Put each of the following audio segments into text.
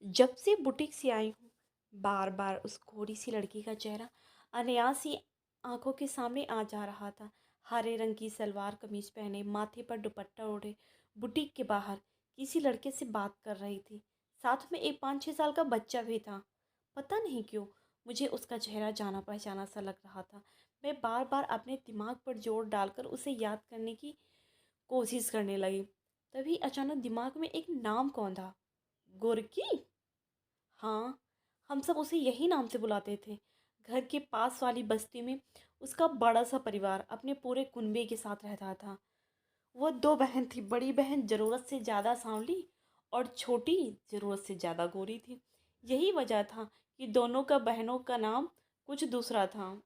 जब से बुटीक से आई हूँ, बार बार उस गोरी सी लड़की का चेहरा अनायास ही आंखों के सामने आ जा रहा था। हरे रंग की सलवार कमीज पहने, माथे पर दुपट्टा ओढ़े, बुटीक के बाहर किसी लड़के से बात कर रही थी। साथ में एक 5-6 साल का बच्चा भी था। पता नहीं क्यों मुझे उसका चेहरा जाना पहचाना सा लग रहा था। मैं बार बार अपने दिमाग पर जोर डालकर उसे याद करने की कोशिश करने लगी। तभी अचानक दिमाग में एक नाम कौंधा। गोरकी। हाँ, हम सब उसे यही नाम से बुलाते थे। घर के पास वाली बस्ती में उसका बड़ा सा परिवार अपने पूरे कुनबे के साथ रहता था। वो दो बहन थी। बड़ी बहन ज़रूरत से ज़्यादा सांवली और छोटी ज़रूरत से ज़्यादा गोरी थी। यही वजह था कि दोनों का बहनों का नाम कुछ दूसरा था,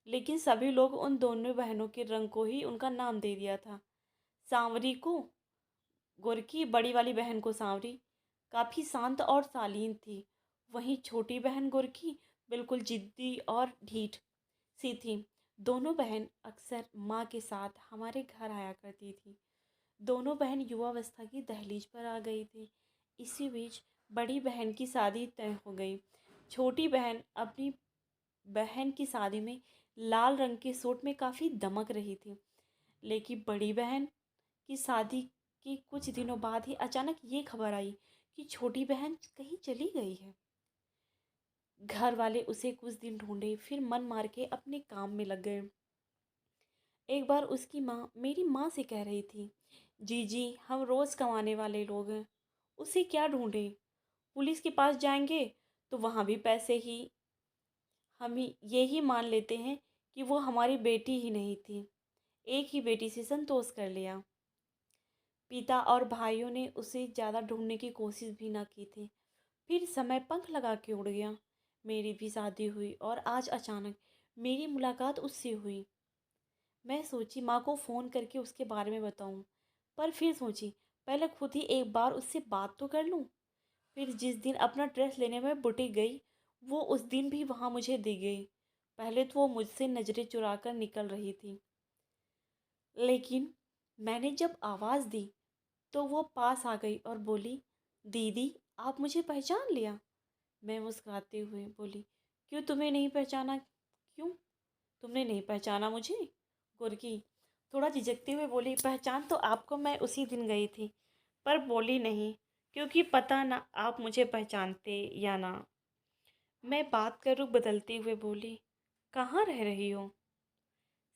लेकिन सभी लोग उन दोनों बहनों के रंग को ही उनका नाम दे दिया था। सांवरी को गोरकी, बड़ी वाली बहन को सांवरी काफ़ी शांत और शालीन थी। वहीं छोटी बहन गोरकी बिल्कुल जिद्दी और ढीठ सी थी। दोनों बहन अक्सर माँ के साथ हमारे घर आया करती थी। दोनों बहन युवावस्था की दहलीज पर आ गई थी। इसी बीच बड़ी बहन की शादी तय हो गई। छोटी बहन अपनी बहन की शादी में लाल रंग के सूट में काफ़ी दमक रही थी। लेकिन बड़ी बहन की शादी के कुछ दिनों बाद ही अचानक ये खबर आई कि छोटी बहन कहीं चली गई है। घर वाले उसे कुछ दिन ढूंढे, फिर मन मार के अपने काम में लग गए। एक बार उसकी माँ मेरी माँ से कह रही थी, जीजी हम रोज़ कमाने वाले लोग हैं, उसे क्या ढूंढें? पुलिस के पास जाएंगे तो वहाँ भी पैसे ही, हम ही ये ही मान लेते हैं कि वो हमारी बेटी ही नहीं थी। एक ही बेटी से संतोष कर लिया। पिता और भाइयों ने उसे ज़्यादा ढूंढने की कोशिश भी ना की थी। फिर समय पंख लगा के उड़ गया। मेरी भी शादी हुई और आज अचानक मेरी मुलाकात उससे हुई। मैं सोची माँ को फ़ोन करके उसके बारे में बताऊँ, पर फिर सोची पहले खुद ही एक बार उससे बात तो कर लूँ। फिर जिस दिन अपना ड्रेस लेने में बुटीक गई, वो उस दिन भी वहाँ मुझे दी गई। पहले तो वो मुझसे नज़रें चुरा कर निकल रही थी, लेकिन मैंने जब आवाज़ दी तो वो पास आ गई और बोली, दीदी आप मुझे पहचान लिया? मैं मुस्कुराते हुए बोली, क्यों तुम्हें नहीं पहचाना? क्यों तुमने नहीं पहचाना मुझे? गोरकी थोड़ा झिझकते हुए बोली, पहचान तो आपको मैं उसी दिन गई थी, पर बोली नहीं क्योंकि पता ना आप मुझे पहचानते या ना। मैं बात का रुख बदलते हुए बोली, कहाँ रह रही हो?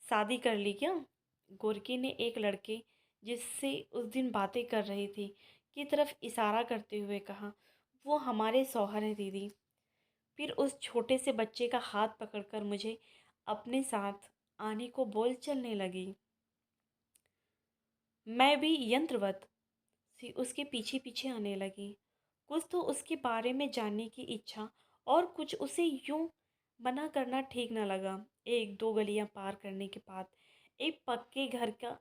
शादी कर ली क्या? गोरकी ने एक लड़के जिससे उस दिन बातें कर रही थी की तरफ इशारा करते हुए कहा, वो हमारे शौहर हैं दीदी। फिर उस छोटे से बच्चे का हाथ पकड़कर मुझे अपने साथ आने को बोल चलने लगी। मैं भी यंत्रवत सी उसके पीछे पीछे आने लगी। कुछ तो उसके बारे में जानने की इच्छा और कुछ उसे यूं मना करना ठीक न लगा। एक दो गलियां पार करने के बाद एक पक्के घर का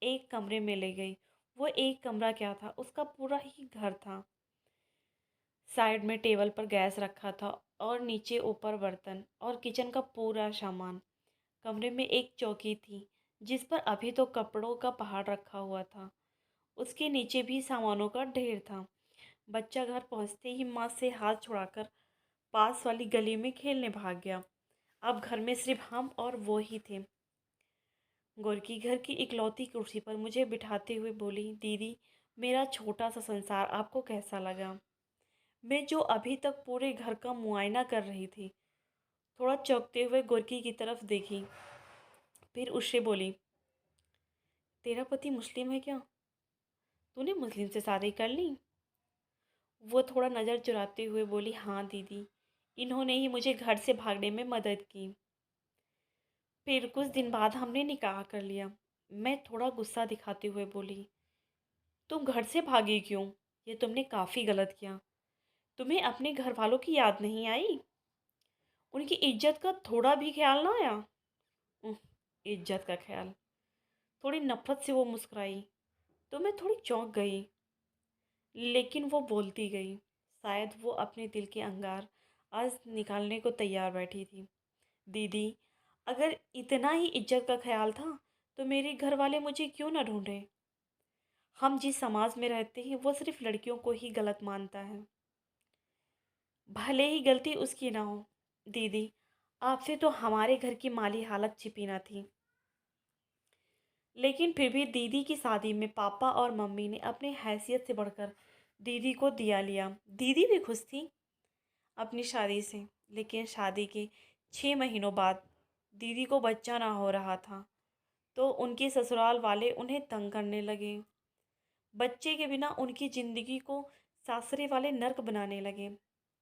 एक कमरे में ले गई। वो एक कमरा क्या था, उसका पूरा ही घर था। साइड में टेबल पर गैस रखा था और नीचे ऊपर बर्तन और किचन का पूरा सामान। कमरे में एक चौकी थी जिस पर अभी तो कपड़ों का पहाड़ रखा हुआ था। उसके नीचे भी सामानों का ढेर था। बच्चा घर पहुंचते ही माँ से हाथ छुड़ाकर पास वाली गली में खेलने भाग गया। अब घर में सिर्फ हम और वो ही थे। गोरकी घर की इकलौती कुर्सी पर मुझे बिठाते हुए बोली, दीदी मेरा छोटा सा संसार आपको कैसा लगा? मैं जो अभी तक पूरे घर का मुआयना कर रही थी, थोड़ा चौंकते हुए गोरकी की तरफ देखी, फिर उससे बोली, तेरा पति मुस्लिम है क्या? तूने मुस्लिम से शादी कर ली? वो थोड़ा नज़र चुराते हुए बोली, हाँ दीदी, इन्होंने ही मुझे घर से भागने में मदद की। फिर कुछ दिन बाद हमने निकाह कर लिया। मैं थोड़ा गुस्सा दिखाते हुए बोली, तुम घर से भागी क्यों? ये तुमने काफ़ी गलत किया। तुम्हें अपने घर वालों की याद नहीं आई? उनकी इज्जत का थोड़ा भी ख्याल ना आया? उह, इज्जत का ख्याल। थोड़ी नफरत से वो मुस्कुराई तो मैं थोड़ी चौंक गई, लेकिन वो बोलती गई। शायद वो अपने दिल के अंगार आज निकालने को तैयार बैठी थी। दीदी, अगर इतना ही इज्जत का ख्याल था तो मेरे घर वाले मुझे क्यों ना ढूंढे? हम जिस समाज में रहते हैं वो सिर्फ लड़कियों को ही गलत मानता है। भले ही गलती उसकी ना हो। दीदी, आपसे तो हमारे घर की माली हालत छिपी ना थी। लेकिन फिर भी दीदी की शादी में पापा और मम्मी ने अपनी हैसियत से बढ़कर दीदी को दिया लिया। दीदी भी खुश थी अपनी शादी से, लेकिन शादी के 6 महीनों बाद दीदी को बच्चा ना हो रहा था तो उनके ससुराल वाले उन्हें तंग करने लगे। बच्चे के बिना उनकी ज़िंदगी को सासरे वाले नर्क बनाने लगे।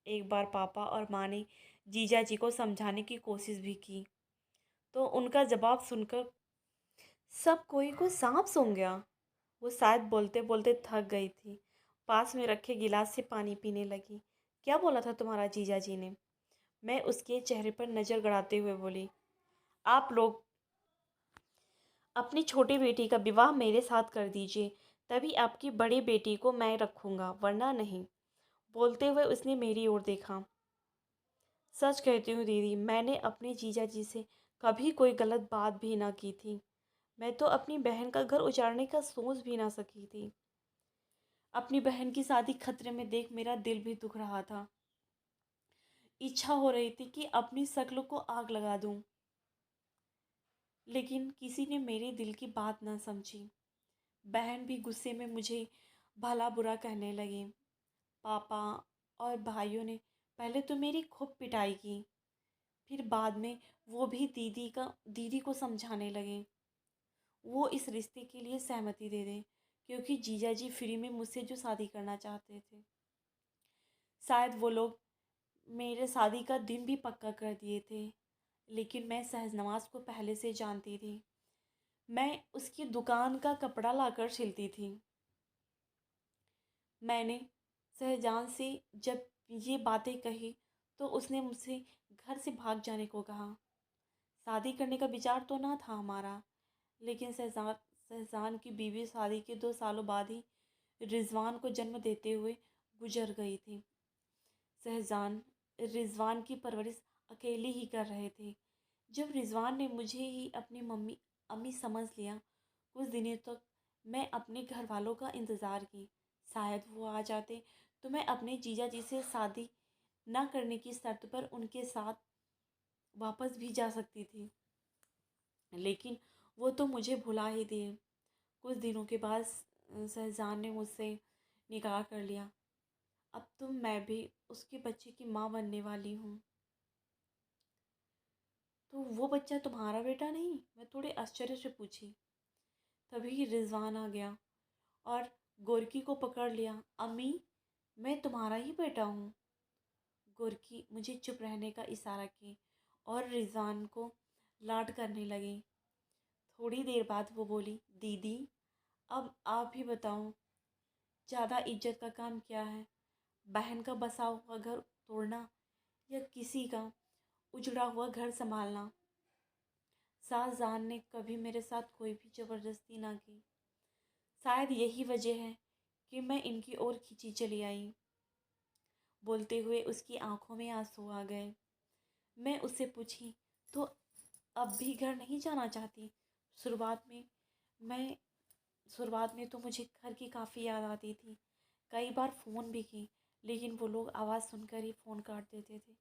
एक बार पापा और माँ ने जीजा जी को समझाने की कोशिश भी की, तो उनका जवाब सुनकर सब कोई को सांप सूंघ गया। वो शायद बोलते बोलते थक गई थी। पास में रखे गिलास से पानी पीने लगी। क्या बोला था तुम्हारा जीजा जी ने? मैं उसके चेहरे पर नज़र गड़ाते हुए बोली, आप लोग अपनी छोटी बेटी का विवाह मेरे साथ कर दीजिए, तभी आपकी बड़ी बेटी को मैं रखूँगा, वरना नहीं। बोलते हुए उसने मेरी ओर देखा। सच कहती हूँ दीदी, मैंने अपने जीजा जी से कभी कोई गलत बात भी ना की थी। मैं तो अपनी बहन का घर उजाड़ने का सोच भी ना सकी थी। अपनी बहन की शादी खतरे में देख मेरा दिल भी दुख रहा था। इच्छा हो रही थी कि अपनी शक्ल को आग लगा दूं, लेकिन किसी ने मेरे दिल की बात ना समझी। बहन भी गुस्से में मुझे भला बुरा कहने लगी। पापा और भाइयों ने पहले तो मेरी खूब पिटाई की, फिर बाद में वो भी दीदी को समझाने लगे वो इस रिश्ते के लिए सहमति दे दें, क्योंकि जीजा जी फ्री में मुझसे जो शादी करना चाहते थे। शायद वो लोग मेरे शादी का दिन भी पक्का कर दिए थे, लेकिन मैं शहनवाज को पहले से जानती थी। मैं उसकी दुकान का कपड़ा लाकर सिलती थी। मैंने शहजान से जब ये बातें कही तो उसने मुझसे घर से भाग जाने को कहा। शादी करने का विचार तो ना था हमारा, लेकिन शहजान की बीवी शादी के 2 सालों बाद ही रिजवान को जन्म देते हुए गुजर गई थी। शहजान रिजवान की परवरिश अकेले ही कर रहे थे। जब रिजवान ने मुझे ही अपनी मम्मी अम्मी समझ लिया, कुछ दिनों तक मैं अपने घर वालों का इंतज़ार की। शायद वो आ जाते तो मैं अपने जीजा जी से शादी ना करने की शर्त पर उनके साथ वापस भी जा सकती थी, लेकिन वो तो मुझे भुला ही दिए। कुछ दिनों के बाद शहजान ने मुझसे निकाह कर लिया। अब तो मैं भी उसके बच्चे की माँ बनने वाली हूँ। तो वो बच्चा तुम्हारा बेटा नहीं? मैं थोड़े आश्चर्य से पूछी। तभी रिजवान आ गया और गोरकी को पकड़ लिया। अम्मी, मैं तुम्हारा ही बेटा हूँ। गोरकी मुझे चुप रहने का इशारा की और रिजवान को लाड करने लगी। थोड़ी देर बाद वो बोली, दीदी, अब आप ही बताओ, ज़्यादा इज्जत का काम क्या है? बहन का बसा हुआ घर तोड़ना या किसी का उजड़ा हुआ घर संभालना? सासजान ने कभी मेरे साथ कोई भी ज़बरदस्ती ना की। शायद यही वजह है कि मैं इनकी ओर खींची चली आई। बोलते हुए उसकी आंखों में आंसू आ गए। मैं उससे पूछी, तो अब भी घर नहीं जाना चाहती? शुरुआत में मैं शुरुआत में तो मुझे घर की काफ़ी याद आती थी। कई बार फ़ोन भी की, लेकिन वो लोग आवाज़ सुनकर ही फ़ोन काट देते थे।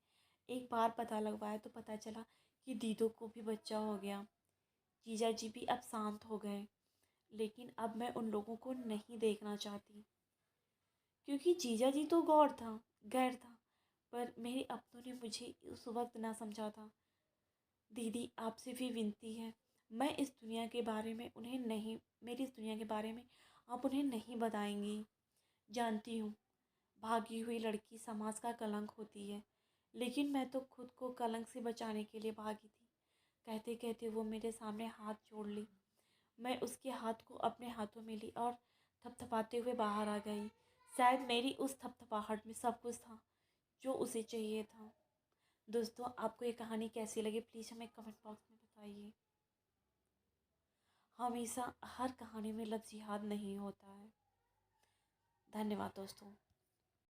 एक बार पता लगवाया तो पता चला कि दीदो को भी बच्चा हो गया। जीजा जी भी अब शांत हो गए, लेकिन अब मैं उन लोगों को नहीं देखना चाहती, क्योंकि जीजा जी तो गैर था। पर मेरे अपनों ने मुझे उस वक्त ना समझा था। दीदी, आपसे भी विनती है, मैं इस दुनिया के बारे में उन्हें नहीं मेरी इस दुनिया के बारे में आप उन्हें नहीं बताएंगी। जानती हूँ, भागी हुई लड़की समाज का कलंक होती है, लेकिन मैं तो खुद को कलंक से बचाने के लिए भागी थी। कहते कहते वो मेरे सामने हाथ जोड़ ली। मैं उसके हाथ को अपने हाथों में ली और थपथपाते हुए बाहर आ गई। शायद मेरी उस थपथपाहट में सब कुछ था जो उसे चाहिए था। दोस्तों, आपको ये कहानी कैसी लगी प्लीज़ हमें कमेंट बॉक्स में बताइए। हमेशा हर कहानी में लफ्ज़ याद नहीं होता है। धन्यवाद दोस्तों।